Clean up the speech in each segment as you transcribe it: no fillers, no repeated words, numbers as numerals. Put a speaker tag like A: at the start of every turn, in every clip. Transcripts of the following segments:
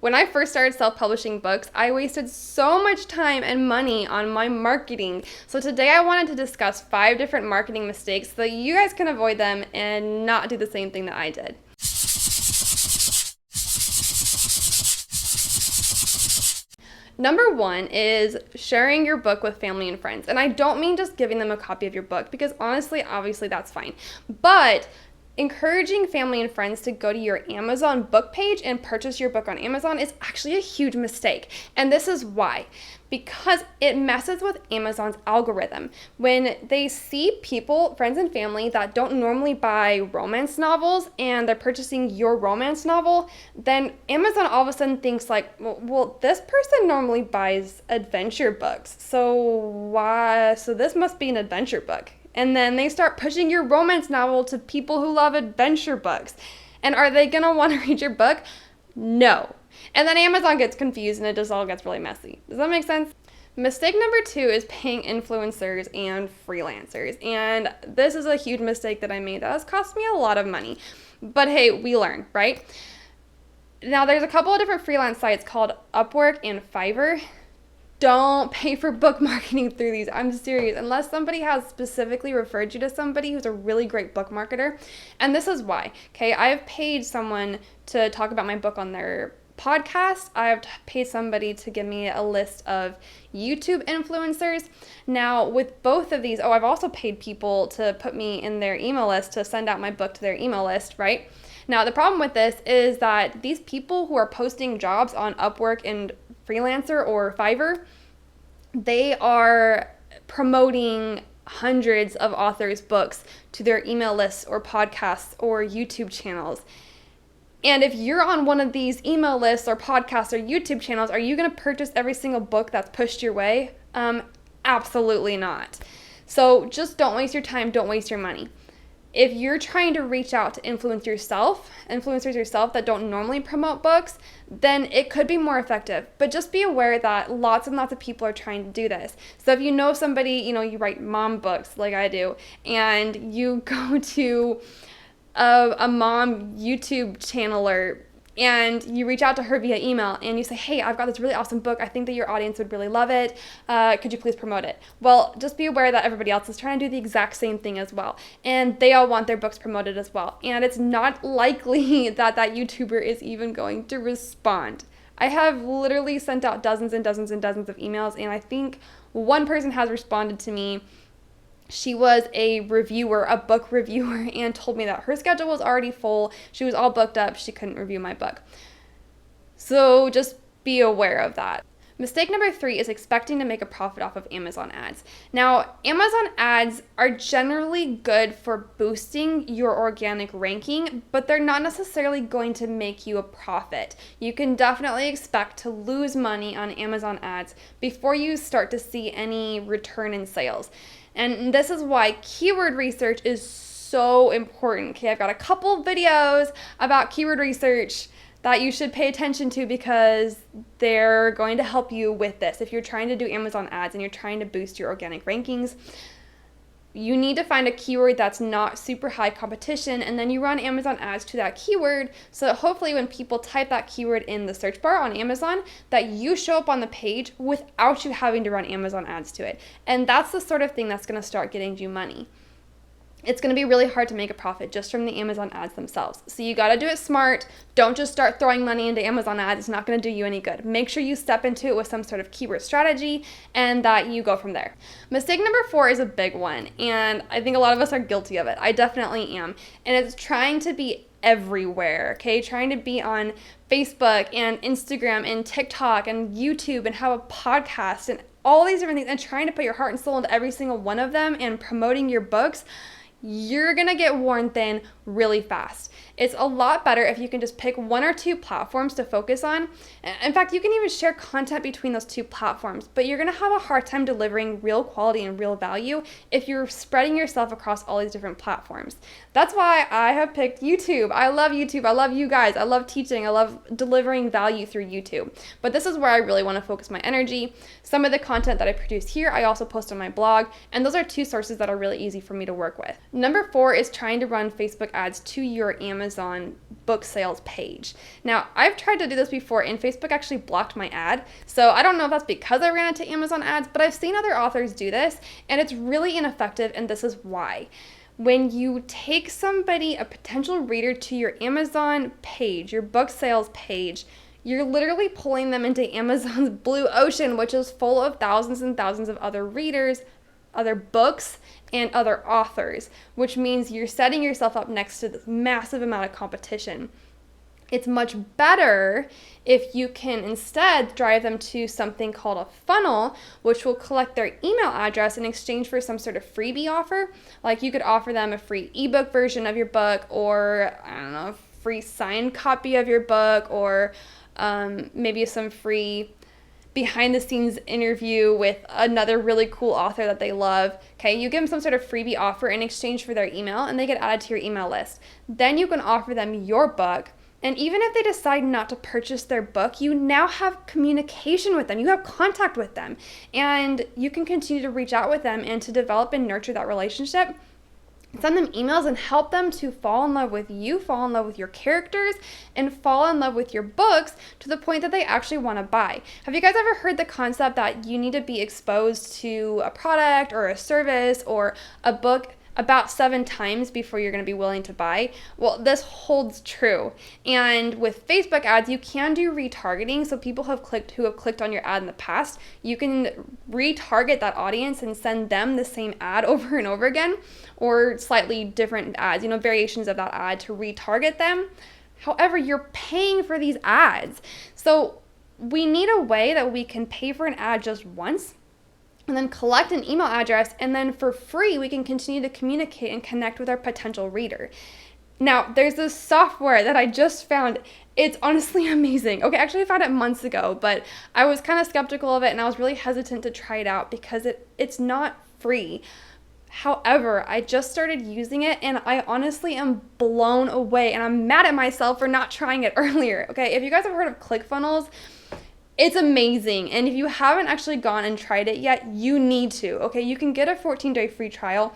A: When I first started self-publishing books, I wasted so much time and money on my marketing. So today I wanted to discuss 5 different marketing mistakes so that you guys can avoid them and not do the same thing that I did. Number 1 is sharing your book with family and friends. And I don't mean just giving them a copy of your book, because honestly, obviously that's fine. But encouraging family and friends to go to your Amazon book page and purchase your book on Amazon is actually a huge mistake. And this is why. Because it messes with Amazon's algorithm. When they see people, friends and family, that don't normally buy romance novels and they're purchasing your romance novel, then Amazon all of a sudden thinks like, well, this person normally buys adventure books. So this must be an adventure book. And then they start pushing your romance novel to people who love adventure books. And are they going to want to read your book? No. And then Amazon gets confused and it just all gets really messy. Does that make sense? Mistake number 2 is paying influencers and freelancers. And this is a huge mistake that I made that has cost me a lot of money. But hey, we learn, right? Now, there's a couple of different freelance sites called Upwork and Fiverr. Don't pay for book marketing through these. I'm serious. Unless somebody has specifically referred you to somebody who's a really great book marketer. And this is why. Okay, I've paid someone to talk about my book on their podcast. I've paid somebody to give me a list of YouTube influencers. Now, with both of these, I've also paid people to put me in their email list to send out my book to their email list, right? Now, the problem with this is that these people who are posting jobs on Upwork and Freelancer or Fiverr, they are promoting hundreds of authors' books to their email lists or podcasts or YouTube channels. And if you're on one of these email lists or podcasts or YouTube channels, are you going to purchase every single book that's pushed your way? Absolutely not. So just don't waste your time. Don't waste your money. If you're trying to reach out to influencers yourself that don't normally promote books, then it could be more effective. But just be aware that lots and lots of people are trying to do this. So if you know somebody, you write mom books like I do, and you go to a mom YouTube channeler and you reach out to her via email and you say, hey, I've got this really awesome book. I think that your audience would really love it. Could you please promote it? Well, just be aware that everybody else is trying to do the exact same thing as well. And they all want their books promoted as well. And it's not likely that that YouTuber is even going to respond. I have literally sent out dozens and dozens and dozens of emails, and I think one person has responded to me. She was a reviewer, a book reviewer, and told me that her schedule was already full. She was all booked up. She couldn't review my book. So just be aware of that. Mistake number 3 is expecting to make a profit off of Amazon ads. Now, Amazon ads are generally good for boosting your organic ranking, but they're not necessarily going to make you a profit. You can definitely expect to lose money on Amazon ads before you start to see any return in sales. And this is why keyword research is so important. Okay, I've got a couple videos about keyword research that you should pay attention to because they're going to help you with this. If you're trying to do Amazon ads and you're trying to boost your organic rankings, you need to find a keyword that's not super high competition, and then you run Amazon ads to that keyword so that hopefully when people type that keyword in the search bar on Amazon, that you show up on the page without you having to run Amazon ads to it. And that's the sort of thing that's going to start getting you money. It's going to be really hard to make a profit just from the Amazon ads themselves. So you got to do it smart. Don't just start throwing money into Amazon ads. It's not going to do you any good. Make sure you step into it with some sort of keyword strategy and that you go from there. Mistake number 4 is a big one, and I think a lot of us are guilty of it. I definitely am. And it's trying to be everywhere, okay? Trying to be on Facebook and Instagram and TikTok and YouTube and have a podcast and all these different things and trying to put your heart and soul into every single one of them and promoting your books. You're gonna get worn thin really fast. It's a lot better if you can just pick 1 or 2 platforms to focus on. In fact, you can even share content between those 2 platforms, but you're gonna have a hard time delivering real quality and real value if you're spreading yourself across all these different platforms. That's why I have picked YouTube. I love YouTube. I love you guys. I love teaching. I love delivering value through YouTube. But this is where I really want to focus my energy. Some of the content that I produce here, I also post on my blog, and those are 2 sources that are really easy for me to work with. Number 4 is trying to run Facebook ads to your Amazon Amazon book sales page. Now, I've tried to do this before and Facebook actually blocked my ad. So I don't know if that's because I ran into Amazon ads, but I've seen other authors do this and it's really ineffective, and this is why. When you take somebody, a potential reader, to your Amazon page, your book sales page, you're literally pulling them into Amazon's blue ocean, which is full of thousands and thousands of other readers, other books, and other authors, which means you're setting yourself up next to this massive amount of competition. It's much better if you can instead drive them to something called a funnel, which will collect their email address in exchange for some sort of freebie offer. Like you could offer them a free ebook version of your book, or I don't know, a free signed copy of your book, or maybe some free behind the scenes interview with another really cool author that they love. Okay, you give them some sort of freebie offer in exchange for their email, and they get added to your email list. Then you can offer them your book. And even if they decide not to purchase their book, you now have communication with them. You have contact with them. And you can continue to reach out with them and to develop and nurture that relationship. Send them emails and help them to fall in love with you, fall in love with your characters, and fall in love with your books to the point that they actually want to buy. Have you guys ever heard the concept that you need to be exposed to a product or a service or a book about 7 times before you're going to be willing to buy? Well, this holds true. And with Facebook ads, you can do retargeting. So people who have clicked on your ad in the past, you can retarget that audience and send them the same ad over and over again, or slightly different ads, variations of that ad to retarget them. However, you're paying for these ads. So we need a way that we can pay for an ad just once, and then collect an email address, and then for free, we can continue to communicate and connect with our potential reader. Now, there's this software that I just found. It's honestly amazing. Okay, actually I found it months ago, but I was kind of skeptical of it, and I was really hesitant to try it out because it's not free. However, I just started using it, and I honestly am blown away, and I'm mad at myself for not trying it earlier. Okay, if you guys have heard of ClickFunnels, it's amazing. And if you haven't actually gone and tried it yet, you need to. Okay, you can get a 14-day free trial.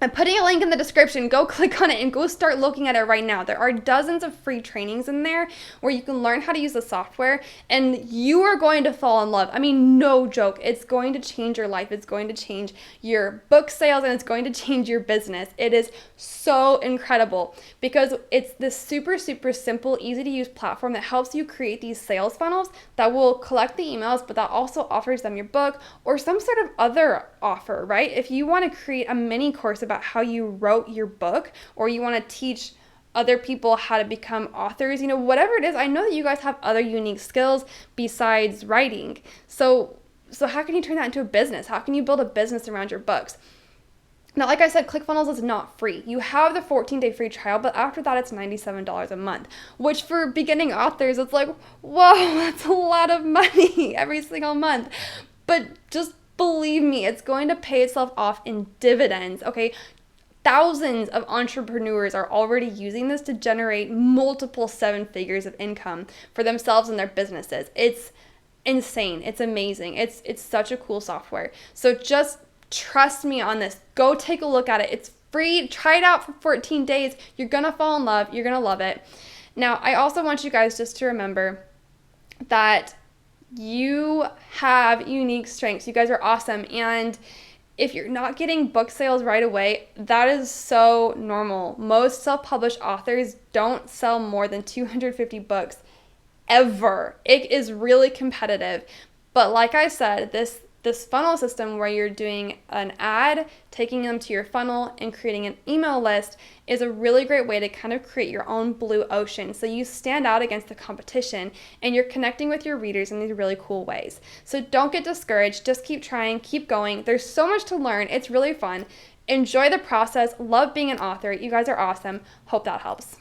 A: I'm putting a link in the description. Go click on it and go start looking at it right now. There are dozens of free trainings in there where you can learn how to use the software, and you are going to fall in love. I mean, no joke. It's going to change your life. It's going to change your book sales, and it's going to change your business. It is so incredible because it's this super, super simple, easy to use platform that helps you create these sales funnels that will collect the emails, but that also offers them your book or some sort of other offer, right? If you want to create a mini course about how you wrote your book, or you want to teach other people how to become authors, whatever it is, I know that you guys have other unique skills besides writing. So how can you turn that into a business? How can you build a business around your books? Now, like I said, ClickFunnels is not free. You have the 14-day free trial, but after that, it's $97 a month, which for beginning authors, it's like, whoa, that's a lot of money every single month. But just believe me, it's going to pay itself off in dividends, okay? Thousands of entrepreneurs are already using this to generate multiple 7 figures of income for themselves and their businesses. It's insane. It's amazing. It's such a cool software. So just trust me on this. Go take a look at it. It's free. Try it out for 14 days. You're going to fall in love. You're going to love it. Now, I also want you guys just to remember that you have unique strengths. You guys are awesome. And if you're not getting book sales right away, that is so normal. Most self-published authors don't sell more than 250 books ever. It is really competitive. But like I said, this funnel system where you're doing an ad, taking them to your funnel, and creating an email list is a really great way to kind of create your own blue ocean. So you stand out against the competition and you're connecting with your readers in these really cool ways. So don't get discouraged. Just keep trying, keep going. There's so much to learn. It's really fun. Enjoy the process. Love being an author. You guys are awesome. Hope that helps.